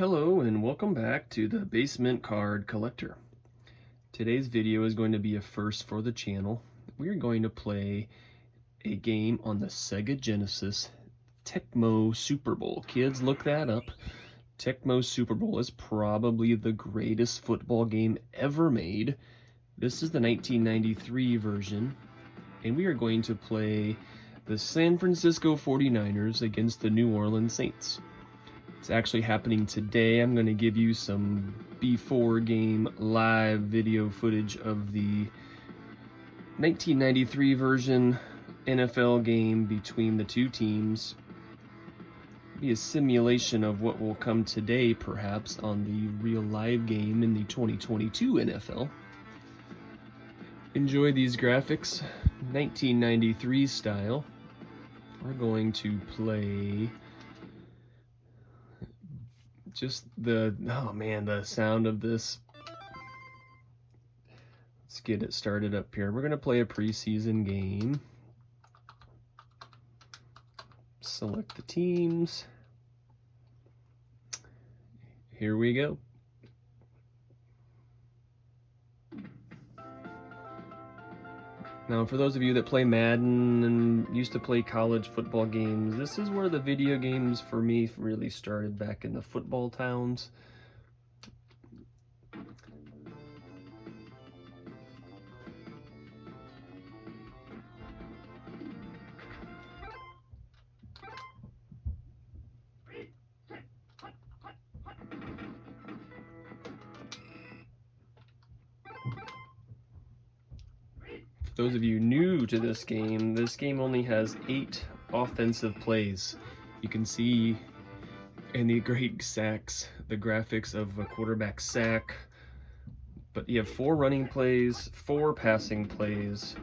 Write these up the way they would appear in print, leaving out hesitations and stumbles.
Hello and welcome back to the Basement Card Collector. Today's video is going to be a first for the channel. We're going to play a game on the Sega Genesis, Tecmo Super Bowl. Kids, look that up. Tecmo Super Bowl is probably the greatest football game ever made. This is the 1993 version, and we are going to play the San Francisco 49ers against the New Orleans Saints. It's actually happening today. I'm going to give you some before game live video footage of the 1993 version NFL game between the two teams. It'll be a simulation of what will come today, perhaps, on the real live game in the 2022 NFL. Enjoy these graphics, 1993 style. We're going to play just the sound of this. Let's get it started up here. We're going to play a preseason game. Select the teams. Here we go. Now, for those of you that play Madden and used to play college football games, this is where the video games for me really started, back in the football towns. For those of you new to this game only has 8 offensive plays. You can see in the great sacks, the graphics of a quarterback sack, but you have 4 running plays, 4 passing plays,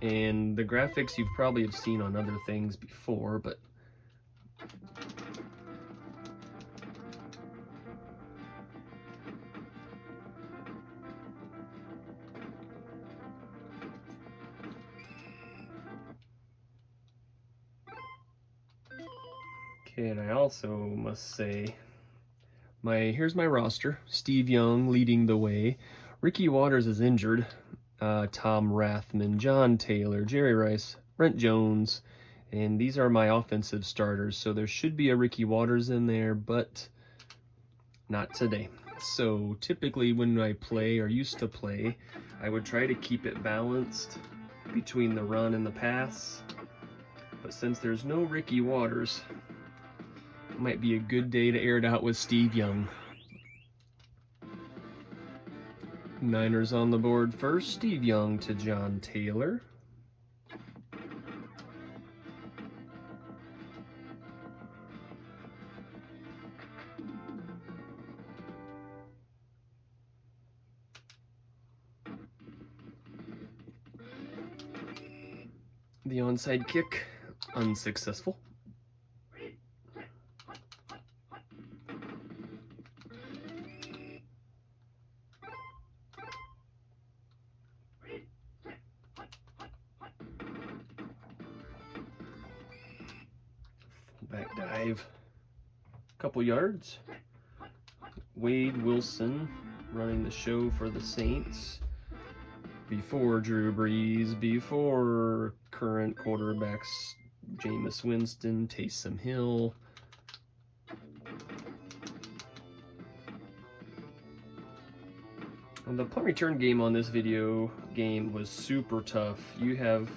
and the graphics you've probably have seen on other things before, but okay, and I also must say, here's my roster. Steve Young leading the way. Ricky Watters is injured. Tom Rathman, John Taylor, Jerry Rice, Brent Jones, and these are my offensive starters. So there should be a Ricky Watters in there, but not today. So typically when I play, or used to play, I would try to keep it balanced between the run and the pass. But since there's no Ricky Watters, it might be a good day to air it out with Steve Young. Niners on the board first. Steve Young to John Taylor. The onside kick, unsuccessful. Back dive, couple yards. Wade Wilson running the show for the Saints. Before Drew Brees, before current quarterbacks Jameis Winston, Taysom Hill. And the punt return game on this video game was super tough. You have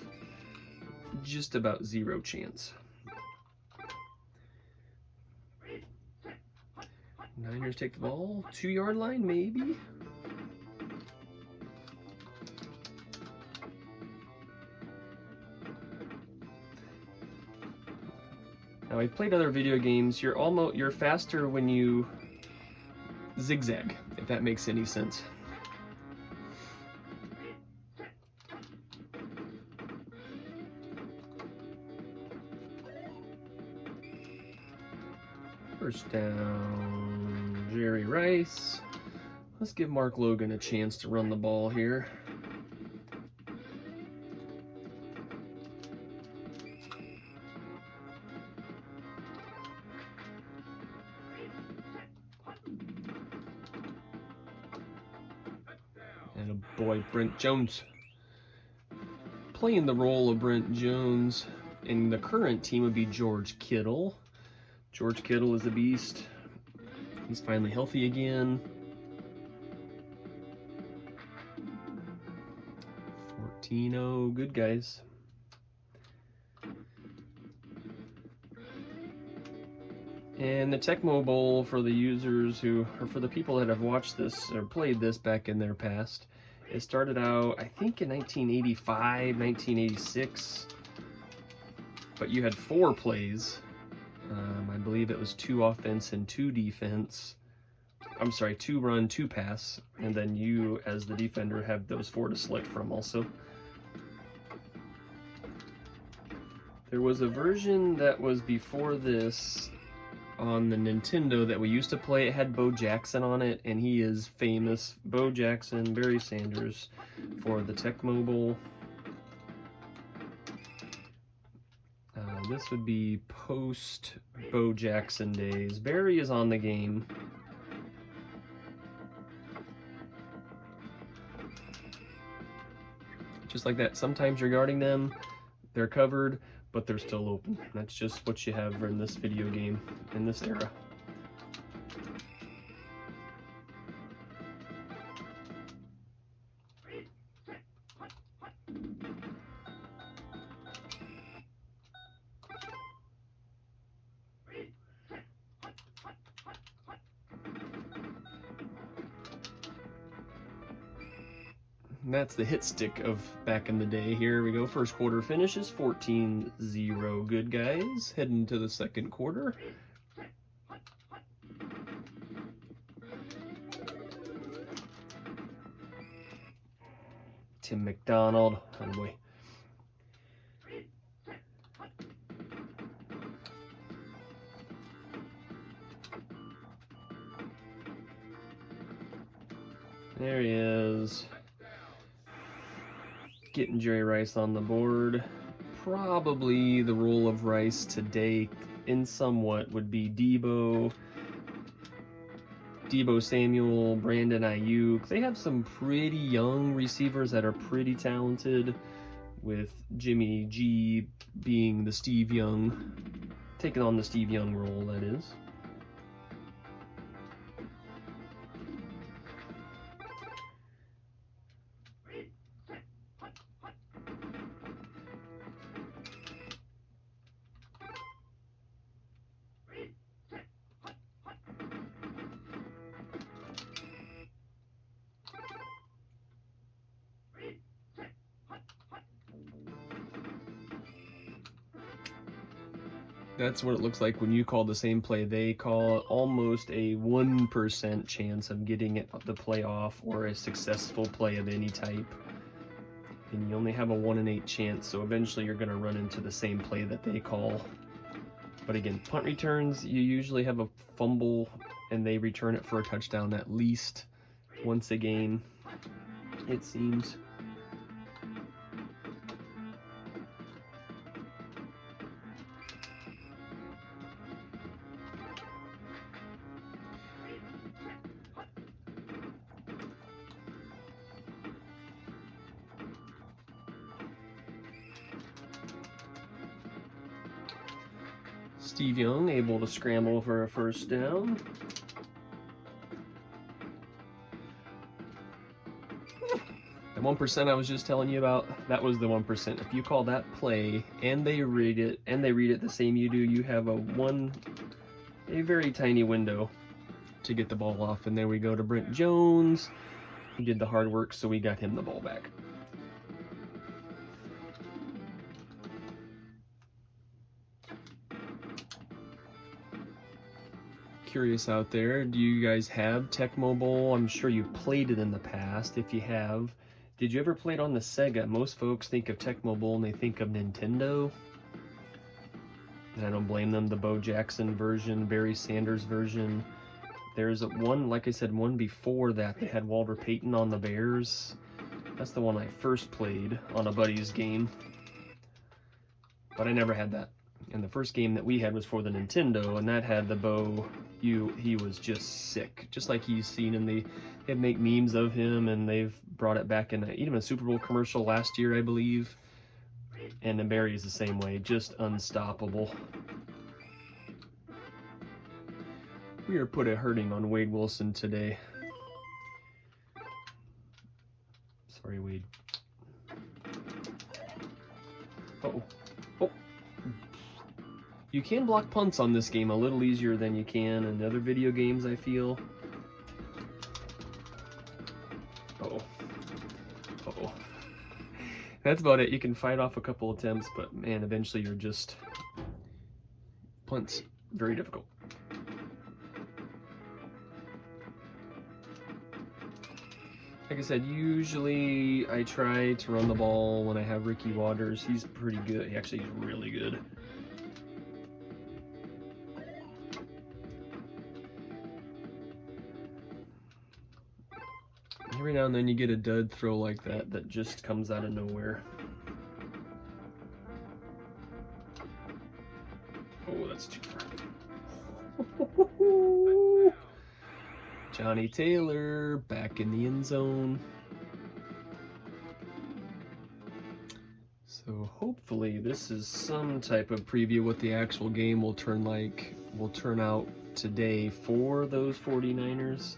just about 0 chance. Niners take the ball, 2-yard line maybe. Now, I played other video games. You're faster when you zigzag, if that makes any sense. First down, Jerry Rice. Let's give Mark Logan a chance to run the ball here. And a boy, Brent Jones, playing the role of Brent Jones. And the current team would be George Kittle. George Kittle is a beast. He's finally healthy again. 14-0, good guys. And the Tecmo Bowl, for the users who, or for the people that have watched this or played this back in their past, it started out, I think, in 1985, 1986. But you had 4 plays. I believe it was 2 offense and 2 defense. I'm sorry, 2 run, 2 pass. And then you, as the defender, have those 4 to select from also. There was a version that was before this on the Nintendo that we used to play. It had Bo Jackson on it, and he is famous. Bo Jackson, Barry Sanders for the Tecmo Bowl. This would be post Bo Jackson days. Barry is on the game. Just like that. Sometimes you're guarding them, they're covered, but they're still open. That's just what you have in this video game, in this era. And that's the hit stick of back in the day. Here we go. First quarter finishes 14-0. Good guys. Heading to the second quarter. Tim McDonald. Oh boy. There he is. Getting Jerry Rice on the board. Probably the role of Rice today in somewhat would be Debo Samuel, Brandon Ayuk. They have some pretty young receivers that are pretty talented, with Jimmy G being the Steve Young, taking on the Steve Young role, that is. That's what it looks like when you call the same play they call. Almost a 1% chance of getting it the play off, or a successful play of any type. And you only have a 1 in 8 chance, so eventually you're going to run into the same play that they call. But again, punt returns, you usually have a fumble and they return it for a touchdown at least once a game, it seems. Steve Young able to scramble for a first down. The 1% I was just telling you about, that was the 1%. If you call that play and they read it the same you do, you have a very tiny window to get the ball off. And there we go to Brent Jones. He did the hard work, so we got him the ball back. Curious out there, do you guys have Tecmo Bowl? I'm sure you played it in the past. If you have, did you ever play it on the Sega? Most folks think of Tecmo Bowl and they think of Nintendo. And I don't blame them. The Bo Jackson version, Barry Sanders version. There's one, like I said, one before that. They had Walter Payton on the Bears. That's the one I first played on a buddy's game. But I never had that. And the first game that we had was for the Nintendo, and that had the Bo. He was just sick, just like he's seen in they make memes of him, and they've brought it back in even a Super Bowl commercial last year, I believe. And then Barry is the same way, just unstoppable. We are put a hurting on Wade Wilson today. Sorry, Wade. Uh-oh. Oh. You can block punts on this game a little easier than you can in other video games, I feel. Uh-oh. Uh-oh. That's about it. You can fight off a couple attempts, but man, eventually you're just... punts. Very difficult. Like I said, usually I try to run the ball when I have Ricky Waters. He's pretty good. Actually, he's really good. Every now and then you get a dud throw like that that just comes out of nowhere. Oh, that's too far. Johnny Taylor back in the end zone. So hopefully this is some type of preview what the actual game will turn out today for those 49ers.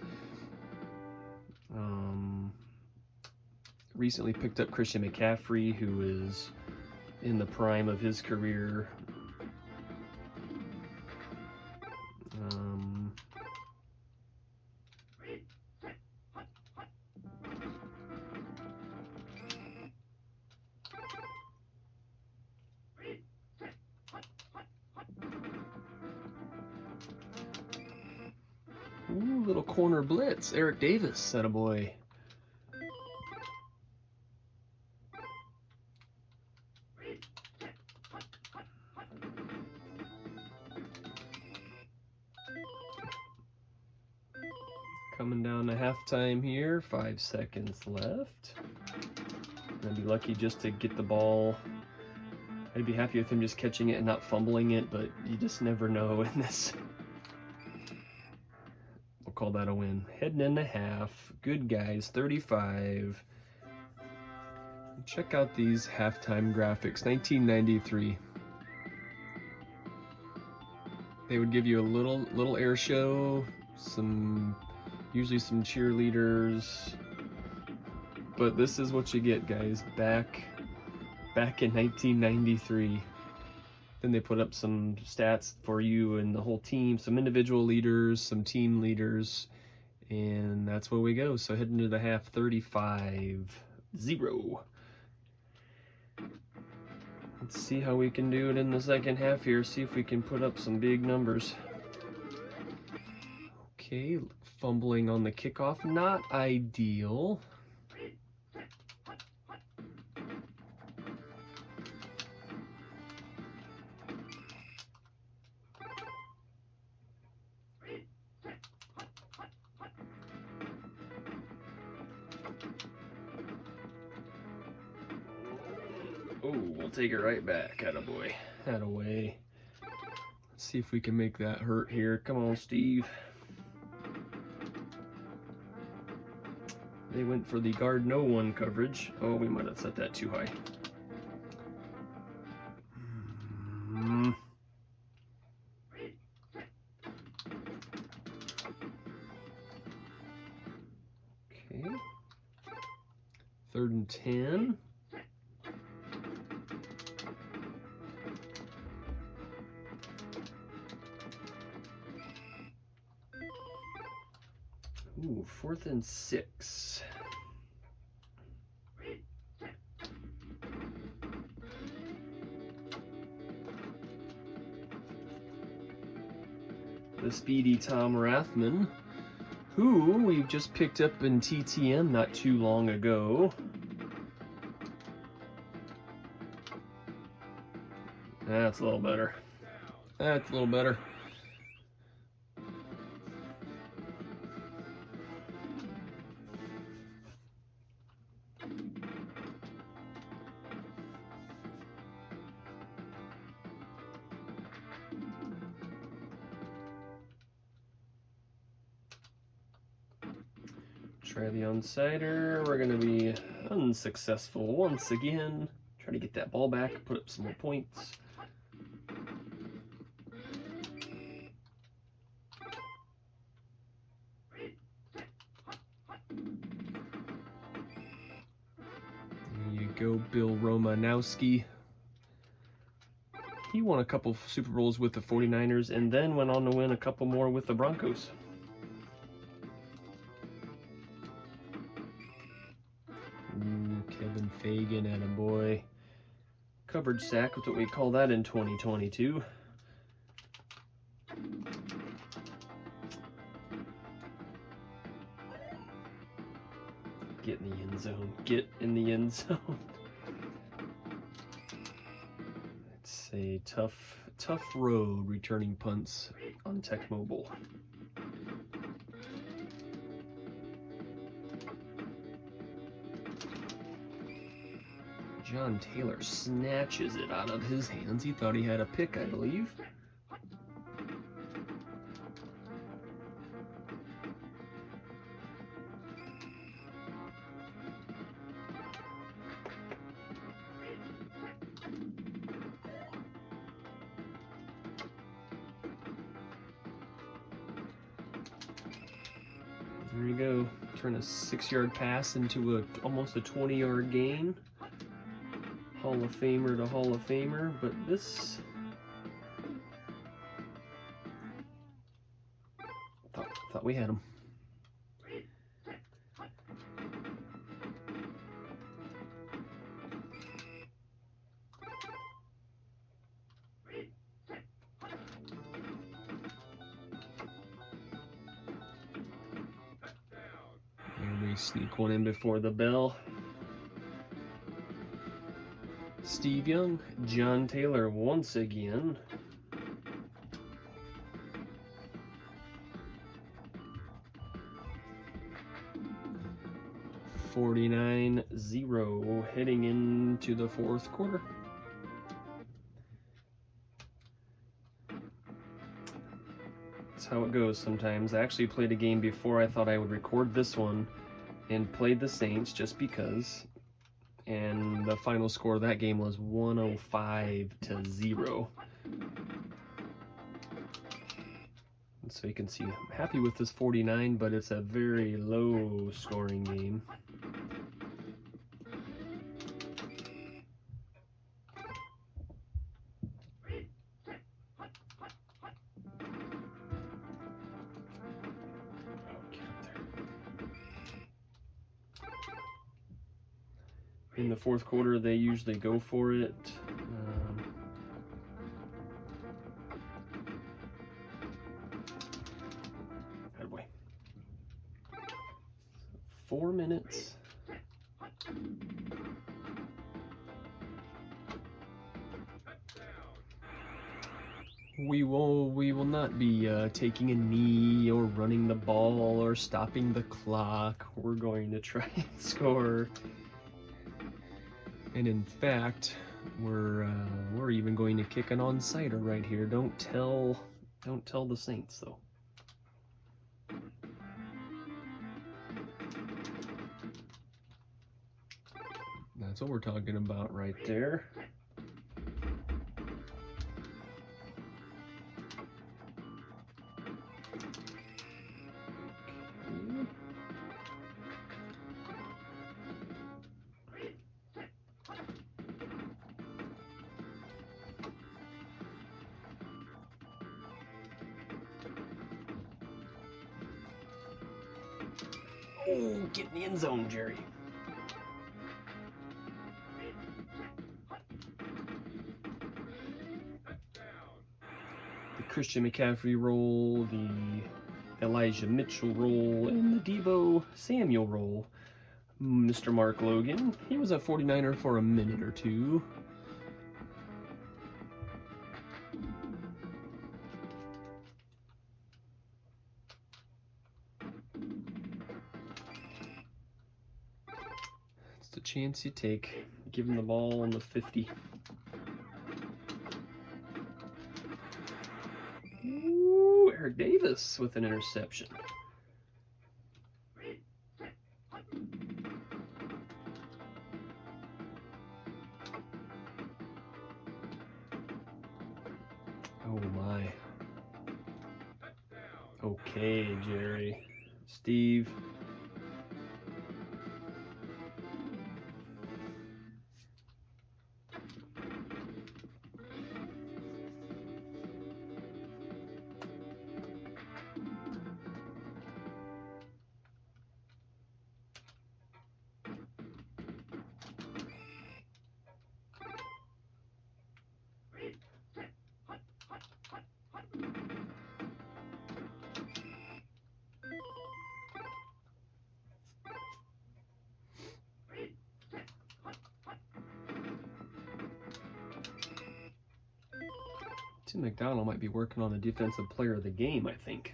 Recently picked up Christian McCaffrey, who is in the prime of his career. Ooh, little corner blitz. Eric Davis, attaboy. Coming down to halftime here, 5 seconds left. I'd be lucky just to get the ball. I'd be happy with him just catching it and not fumbling it, but you just never know in this. We'll call that a win. Heading into half. Good guys, 35. Check out these halftime graphics, 1993. They would give you a little air show, usually some cheerleaders, but this is what you get, guys, back in 1993. Then they put up some stats for you and the whole team, some individual leaders, some team leaders, and that's where we go. So heading to the half, 35-0. Let's see how we can do it in the second half here, see if we can put up some big numbers. Okay, fumbling on the kickoff, not ideal. Oh, we'll take it right back. Attaboy. Attaway. Let's see if we can make that hurt here. Come on, Steve. They went for the guard no one coverage. Oh, we might have set that too high. Okay. 3rd and 10. Ooh, 4th and 6. The speedy Tom Rathman, who we've just picked up in TTM not too long ago. That's a little better. That's a little better. Try the onside-er. We're going to be unsuccessful once again. Try to get that ball back, put up some more points. There you go, Bill Romanowski. He won a couple Super Bowls with the 49ers and then went on to win a couple more with the Broncos. Kevin Fagan, attaboy. Coverage sack, that's what we call that in 2022. Get in the end zone. Get in the end zone. It's a tough road returning punts on Tecmo Bowl. John Taylor snatches it out of his hands. He thought he had a pick, I believe. There you go. Turn a 6-yard pass into almost a 20-yard gain. Hall of Famer to Hall of Famer, but this thought we had him. And we sneak one in before the bell. Steve Young, John Taylor once again. (49-0) heading into the fourth quarter. That's how it goes sometimes. I actually played a game before. I thought I would record this one and played the Saints just because. And the final score of that game was 105-0. And so you can see I'm happy with this 49, but it's a very low scoring game. In the fourth quarter, they usually go for it. Attaboy. 4 minutes. We will not be taking a knee or running the ball or stopping the clock. We're going to try and score. And in fact, we're even going to kick an onside-er right here. Don't tell the Saints though. That's what we're talking about right there. Oh, get in the end zone, Jerry. The Christian McCaffrey roll, the Elijah Mitchell roll, and the Deebo Samuel roll. Mr. Mark Logan, he was a 49er for a minute or two. The chance you take. Give him the ball on the 50. Ooh, Eric Davis with an interception. Oh my. Okay, Jerry. Steve. Tim McDonald might be working on the defensive player of the game, I think.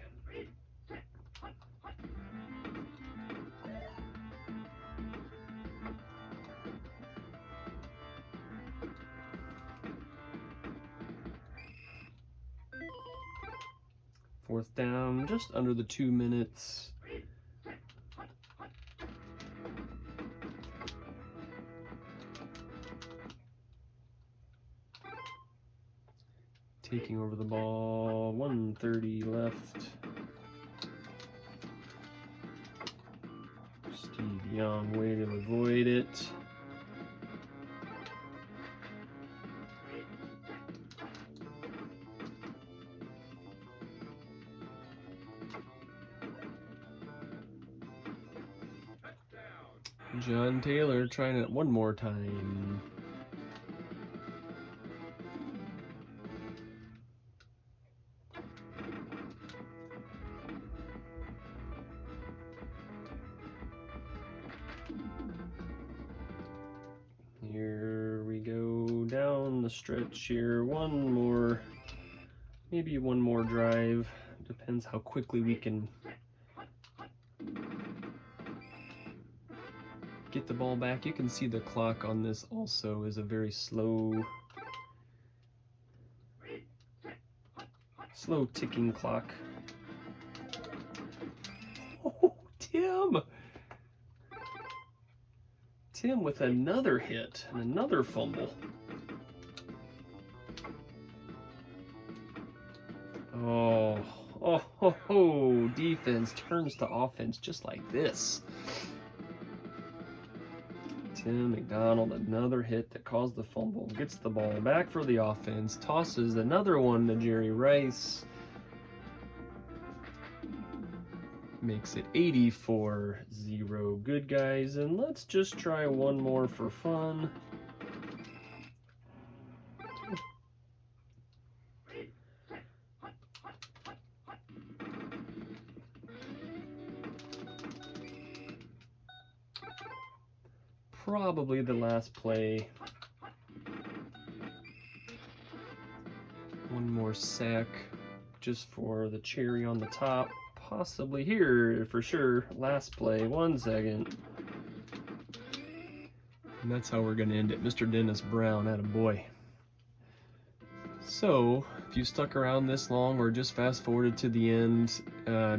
Fourth down, just under the 2 minutes. Taking over the ball, 1:30 left. Steve Young, way to avoid it. John Taylor trying it one more time. Here we go down the stretch here. One more, maybe one more drive. Depends how quickly we can get the ball back. You can see the clock on this also is a very slow ticking clock. Oh, Tim! Tim with another hit and another fumble. Oh, defense turns to offense just like this. Tim McDonald, another hit that caused the fumble, gets the ball back for the offense, tosses another one to Jerry Rice. Makes it 84-0. Good, guys, and let's just try one more for fun. Probably the last play. One more sack just for the cherry on the top. Possibly here for sure. Last play, 1 second. And that's how we're gonna end it. Mr. Dennis Brown, attaboy. So, if you stuck around this long or just fast forwarded to the end,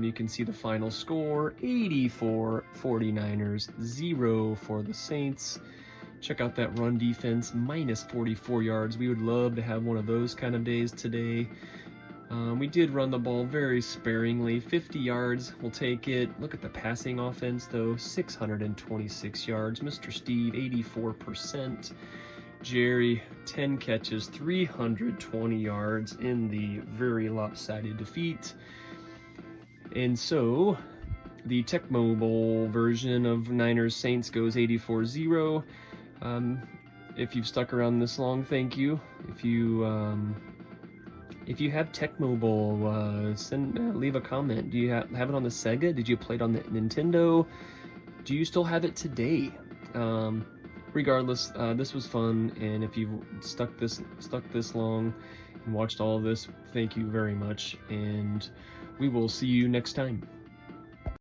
you can see the final score, 84 49ers, 0 for the Saints. Check out that run defense, minus 44 yards. We would love to have one of those kind of days today. We did run the ball very sparingly, 50 yards, we'll take it. Look at the passing offense though, 626 yards. Mr. Steve, 84%. Jerry, 10 catches, 320 yards in the very lopsided defeat. And so, the Tecmo Bowl version of Niners Saints goes 84-0. If you've stuck around this long, thank you. If you have Tecmo Bowl, leave a comment. Do you have it on the Sega? Did you play it on the Nintendo? Do you still have it today? Regardless, this was fun, and if you've stuck this long and watched all of this, thank you very much, and we will see you next time.